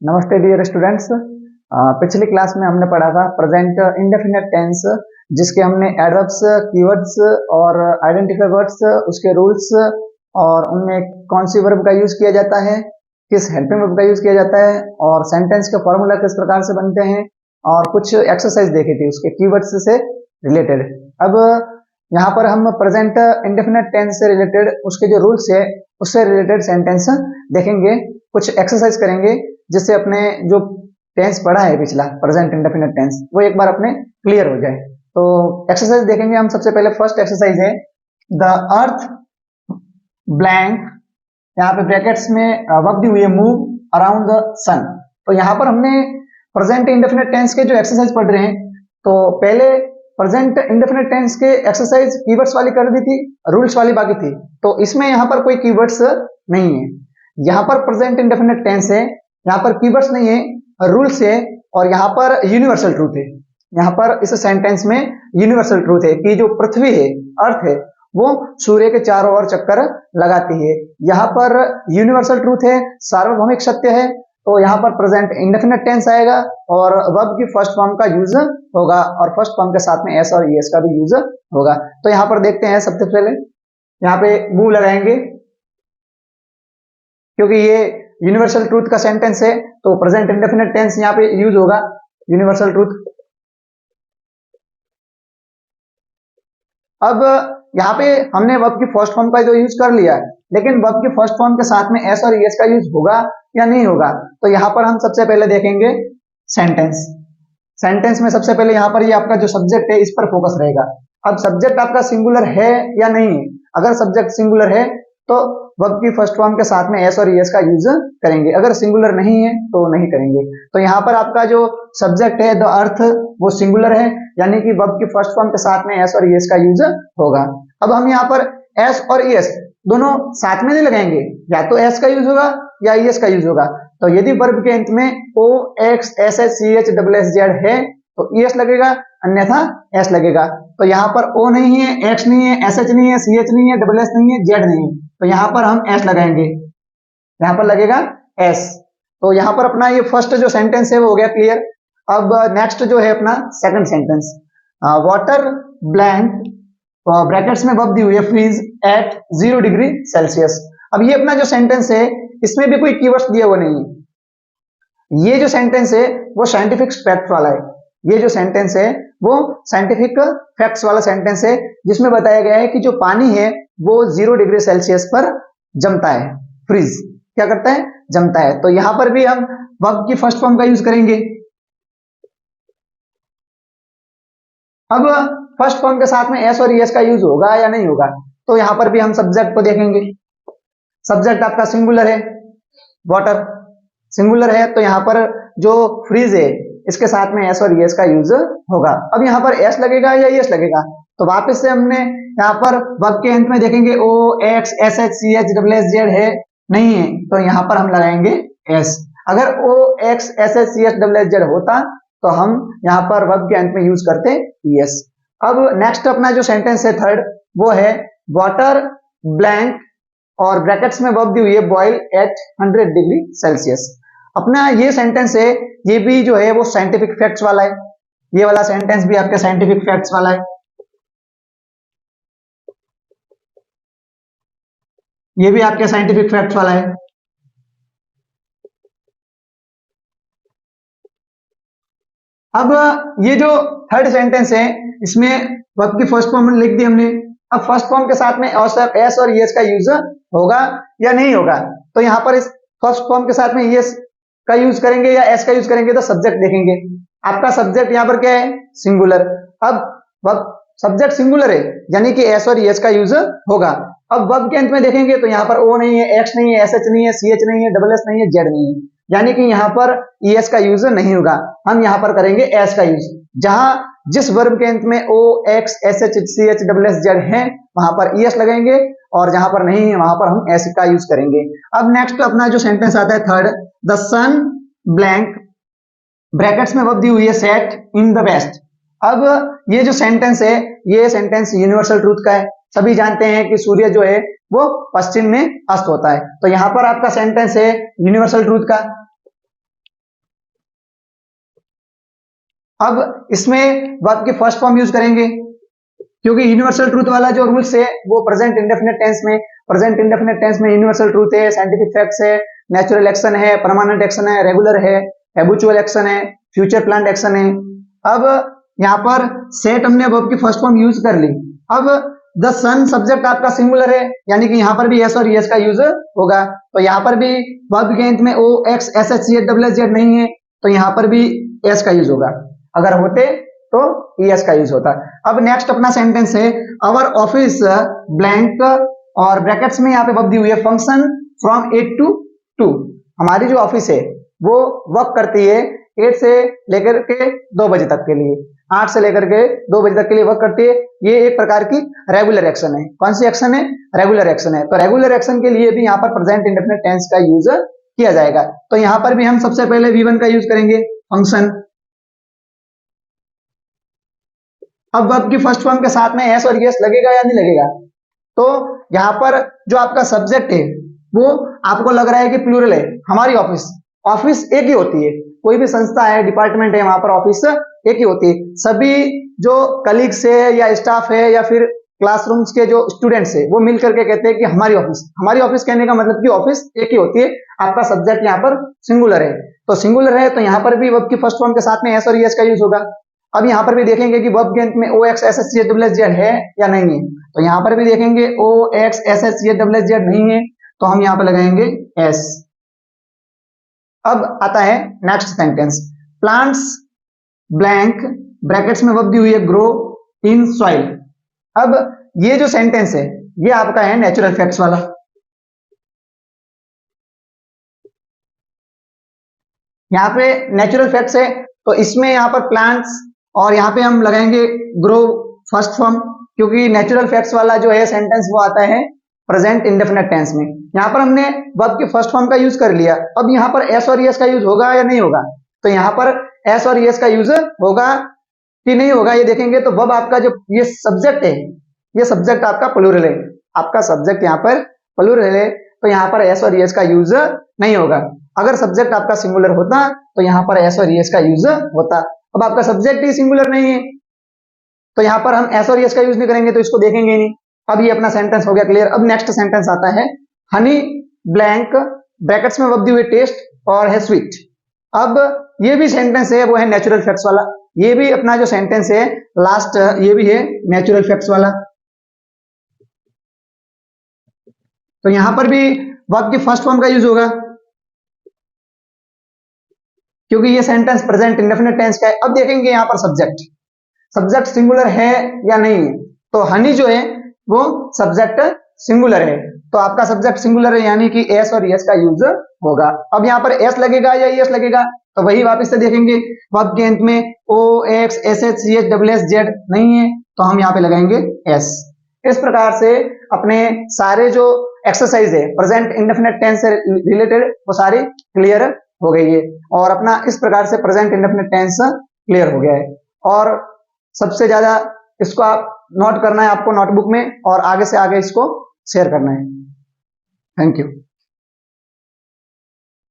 नमस्ते dear students. पिछली class में हमने पढ़ा था प्रेजेंट इंडेफिनिट टेंस, जिसके हमने एडवर्ब्स, कीवर्ड्स और आइडेंटिफाई वर्ड्स, उसके रूल्स और उनमें कौन सी वर्ब का यूज किया जाता है, किस हेल्पिंग वर्ब का यूज किया जाता है और सेंटेंस के फॉर्मूला किस प्रकार से बनते हैं और कुछ एक्सरसाइज देखी थी उसके कीवर्ड्स से रिलेटेड। अब यहाँ पर हम प्रेजेंट इंडेफिनिट टेंस से रिलेटेड उसके जो रूल्स है उससे रिलेटेड सेंटेंस देखेंगे, कुछ एक्सरसाइज करेंगे जिससे अपने जो टेंस पढ़ा है पिछला प्रेजेंट इंडेफिनिट टेंस वो एक बार अपने क्लियर हो जाए। तो एक्सरसाइज देखेंगे हम। सबसे पहले फर्स्ट एक्सरसाइज है द अर्थ ब्लैंक, यहाँ पे ब्रैकेट्स में वर्ब दी हुई है मूव अराउंड द सन। तो यहाँ पर हमने प्रेजेंट इंडेफिनिट टेंस के जो एक्सरसाइज पढ़ रहे हैं, तो पहले प्रेजेंट इंडेफिनिट टेंस के एक्सरसाइज कीवर्ड्स वाली कर दी थी, रूल्स वाली बाकी थी। तो इसमें यहाँ पर कोई कीवर्ड्स नहीं है। यहाँ पर प्रेजेंट इंडेफिनिट टेंस है, यहाँ पर कीवर्ड्स नहीं है, रूल्स है और यहाँ पर यूनिवर्सल ट्रूथ है। यहाँ पर इस सेंटेंस में यूनिवर्सल ट्रूथ है कि जो पृथ्वी है, अर्थ है, वो सूर्य के चारों ओर चक्कर लगाती है। यहाँ पर यूनिवर्सल ट्रूथ है, सार्वभौमिक सत्य है। तो यहाँ पर प्रेजेंट इंडेफिनिट टेंस आएगा और वर्ब की फर्स्ट फॉर्म का यूज होगा और फर्स्ट फॉर्म के साथ में एस और ईएस का भी यूज होगा। तो यहाँ पर देखते हैं, सबसे पहले यहाँ पे मूव लगाएंगे क्योंकि ये यूनिवर्सल ट्रूथ का सेंटेंस है, तो प्रेजेंट इंडेफिनिट टेंस यहाँ पे यूज होगा, यूनिवर्सल ट्रूथ। अब यहाँ पे हमने वर्ब की फर्स्ट फॉर्म का जो यूज कर लिया है, लेकिन वर्ब की फर्स्ट फॉर्म के साथ में एस और एस का यूज होगा या नहीं होगा। तो यहाँ पर हम सबसे पहले देखेंगे सेंटेंस। सेंटेंस में सबसे पहले यहाँ पर ये आपका जो सब्जेक्ट है इस पर फोकस रहेगा। अब सब्जेक्ट आपका सिंगुलर है या नहीं है। अगर सब्जेक्ट सिंगुलर है तो वर्ब की फर्स्ट फॉर्म के साथ में एस और एस का यूज करेंगे, अगर सिंगुलर नहीं है तो नहीं करेंगे। तो यहाँ पर आपका जो सब्जेक्ट है द अर्थ वो सिंगुलर है, यानी कि वर्ब की फर्स्ट फॉर्म के साथ में एस और एस का यूज होगा। अब हम यहाँ पर एस और एस दोनों साथ में नहीं लगाएंगे, या तो एस का यूज होगा या एस का यूज होगा। तो यदि वर्ब के अंत में O X S H C H double S Z है तो एस लगेगा, अन्यथा एस लगेगा। तो यहाँ पर ओ नहीं है, एक्स नहीं है, एस एच नहीं है, सी एच नहीं है, डबल एस नहीं है, जेड नहीं है, तो यहाँ पर हम एस लगाएंगे, यहाँ पर लगेगा एस। तो यहाँ पर अपना ये फर्स्ट जो सेंटेंस है वो हो गया क्लियर। अब नेक्स्ट जो है अपना second sentence, water blank brackets में वर्ब दी हुई है फ्रीज एट 0 डिग्री सेल्सियस। अब ये अपना जो सेंटेंस है इसमें भी कोई कीवर्ड्स दिया हुआ नहीं है। ये जो सेंटेंस है वो साइंटिफिक फैक्ट वाला है। ये जो सेंटेंस है वो साइंटिफिक फैक्ट्स वाला सेंटेंस है, जिसमें बताया गया है कि जो पानी है वो 0 डिग्री सेल्सियस पर जमता है। फ्रीज क्या करता है? जमता है। तो यहां पर भी हम वर्ब की फर्स्ट फॉर्म का यूज करेंगे। अब फर्स्ट फॉर्म के साथ में एस और एस का यूज होगा या नहीं होगा। तो यहां पर भी हम सब्जेक्ट को देखेंगे। सब्जेक्ट आपका सिंगुलर है, वाटर सिंगुलर है, तो यहाँ पर जो फ्रीज है इसके साथ में एस और एस का यूज होगा। अब यहाँ पर एस लगेगा या एस लगेगा, तो वापस से हमने यहाँ पर वर्ब के अंत में देखेंगे O X S H C H double S Z है, नहीं है, तो यहाँ पर हम लगाएंगे एस। अगर O X S H C H double S Z होता तो हम यहाँ पर वर्ब के अंत में यूज करते एस। अब नेक्स्ट अपना जो सेंटेंस है थर्ड, वो है वाटर ब्लैंक और ब्रैकेट्स में वर्ब दी हुई है बॉयल एट 100 डिग्री सेल्सियस। अपना ये सेंटेंस है, ये भी जो है वो साइंटिफिक फैक्ट्स वाला है। ये वाला सेंटेंस भी आपके साइंटिफिक फैक्ट्स वाला है। ये भी आपके साइंटिफिक फैक्ट्स वाला है। अब ये जो थर्ड सेंटेंस है इसमें वर्ब की फर्स्ट फॉर्म लिख दी हमने। अब फर्स्ट फॉर्म के साथ में एस और एस का यूज होगा या नहीं होगा। तो यहाँ पर इस फर्स्ट फॉर्म के साथ में एस का यूज करेंगे या एस का यूज करेंगे, तो सब्जेक्ट देखेंगे। आपका सब्जेक्ट यहाँ पर क्या है? सिंगुलर। अब वर्ब सब्जेक्ट सिंगुलर है यानी कि एस और एस का यूज होगा। अब वर्ब के अंत में देखेंगे तो यहाँ पर ओ नहीं है, एक्स नहीं है, एस एच नहीं है, सी एच नहीं है, डबल एस नहीं है, जेड नहीं है, यानी कि यहाँ पर एस का यूज नहीं होगा। हम यहाँ पर करेंगे एस का यूज। जहां जिस वर्ब के अंत में O X S H C H double S Z है वहां पर एस लगाएंगे और जहां पर नहीं है वहां पर हम एस का यूज करेंगे। अब नेक्स्ट अपना जो सेंटेंस आता है third, the sun blank brackets में वर्ब दी हुई है सेट इन द वेस्ट। अब ये जो सेंटेंस है ये सेंटेंस यूनिवर्सल ट्रूथ का है। सभी जानते हैं कि सूर्य जो है वो पश्चिम में अस्त होता है। तो यहाँ पर आपका सेंटेंस है यूनिवर्सल ट्रूथ का। अब इसमें वर्ब की फर्स्ट फॉर्म यूज करेंगे, क्योंकि यूनिवर्सल ट्रूथ वाला जो रूल्स है वो प्रेजेंट इंडेफिनिट टेंस में यूनिवर्सल ट्रूथ है, साइंटिफिक फैक्ट्स है, नेचुरल एक्शन है, परमानेंट एक्शन है, रेगुलर है, हैबिचुअल एक्शन है, फ्यूचर प्लान्ड एक्शन है। अब यहाँ पर सेट हमने वर्ब की फर्स्ट फॉर्म यूज कर ली। अब द सन सब्जेक्ट आपका सिंगुलर है, यानी कि यहाँ पर भी एस और एस का यूज होगा। तो यहाँ पर भी वर्ब के अंत में O X S H C H W S Z नहीं है, तो यहाँ पर भी एस का यूज होगा। अगर होते तो एस का यूज होता। अब नेक्स्ट अपना सेंटेंस है अवर ऑफिस ब्लैंक, और ब्रैकेट्स में यहाँ पे वर्ब दी हुई है फंक्शन फ्रॉम 8 to 2। हमारी जो ऑफिस है वो वर्क करती है 8 से लेकर के 2 बजे तक के लिए, 8 से लेकर के 2 बजे तक के लिए वर्क करती है। ये एक प्रकार की रेगुलर एक्शन है। कौन सी एक्शन है? रेगुलर एक्शन है। तो रेगुलर एक्शन के लिए भी यहाँ पर प्रेजेंट इंडेफिनिट टेंस का यूज किया जाएगा। तो यहाँ पर भी हम सबसे पहले V1 का यूज करेंगे, फंक्शन। अब वर्ब की फर्स्ट फॉर्म के साथ में एस और एस लगेगा या नहीं लगेगा? तो यहाँ पर जो आपका सब्जेक्ट है वो आपको लग रहा है कि प्लूरल है। हमारी ऑफिस एक ही होती है, कोई भी संस्था है, डिपार्टमेंट है, वहां पर ऑफिस एक ही होती है। सभी जो कलीग्स है या स्टाफ है या फिर क्लासरूम्स के जो स्टूडेंट्स है वो मिल करके कहते हैं कि हमारी ऑफिस कहने का मतलब कि ऑफिस एक ही होती है। आपका सब्जेक्ट यहाँ पर सिंगुलर है, तो सिंगुलर है तो यहाँ पर भी वर्ब की फर्स्ट फॉर्म के साथ में एस और एस का यूज होगा। अब यहाँ पर भी देखेंगे कि वर्ब के अंत में O X S H C H W S Z है या नहीं है, तो यहाँ पर भी देखेंगे O X S H C H W S Z नहीं है, तो हम यहाँ पर लगाएंगे एस। अब आता है next sentence, plants blank, brackets में वर्ब दी हुई है ग्रो इन सॉइल। अब ये जो सेंटेंस है ये आपका है नेचुरल फैक्ट्स वाला। यहाँ पे नेचुरल फैक्ट्स है, तो इसमें यहाँ पर प्लांट्स और यहाँ पे हम लगाएंगे ग्रो फर्स्ट फॉर्म, क्योंकि नेचुरल फैक्ट्स वाला जो है सेंटेंस वो आता है प्रेजेंट इंडेफिनिट टेंस में। यहाँ पर हमने वर्ब की फर्स्ट फॉर्म का यूज कर लिया। अब यहाँ पर एस और एस का यूज होगा या नहीं होगा? तो यहाँ पर एस और एस का यूज होगा कि नहीं होगा ये देखेंगे। तो वर्ब आपका जो ये सब्जेक्ट है, ये सब्जेक्ट आपका प्लूरल है, आपका सब्जेक्ट यहाँ पर प्लूरल है, तो यहाँ पर एस और एस का यूज नहीं होगा। अगर सब्जेक्ट आपका सिंगुलर होता तो यहाँ पर एस और एस का यूज होता। अब आपका सब्जेक्ट ही सिंगुलर नहीं है तो यहाँ पर हम एस और एस का यूज नहीं करेंगे, तो इसको देखेंगे नहीं। अब ये अपना सेंटेंस हो गया क्लियर। अब नेक्स्ट सेंटेंस आता है हनी ब्लैंक, ब्रैकेट्स में वर्ब दी हुई टेस्ट और है स्वीट। अब ये भी सेंटेंस है वो है नेचुरल फैक्ट्स वाला। ये भी अपना जो सेंटेंस है लास्ट ये भी है नेचुरल फैक्ट्स वाला। तो यहां पर भी वर्ब की फर्स्ट फॉर्म का यूज होगा, क्योंकि ये सेंटेंस प्रेजेंट इंडेफिनिट टेंस का है। अब देखेंगे यहाँ पर सब्जेक्ट सिंगुलर है या नहीं है। तो हनी जो है वो सब्जेक्ट सिंगुलर है, तो आपका सब्जेक्ट सिंगुलर है यानी कि एस और एस का यूज होगा। अब यहाँ पर एस लगेगा या एस लगेगा, तो वही वापस से देखेंगे वर्ब के अंत में O X S H C H W S Z नहीं है, तो हम यहाँ पे लगाएंगे एस। इस प्रकार से अपने सारे जो एक्सरसाइज है प्रेजेंट इंडेफिनिट टेंस से रिलेटेड वो सारी क्लियर हो गई है, और अपना इस प्रकार से प्रेजेंट इंडेफिनिट टेंस क्लियर हो गया है। और सबसे ज्यादा इसको आप नोट करना है आपको नोटबुक में, और आगे से आगे इसको शेयर करना है। Thank you.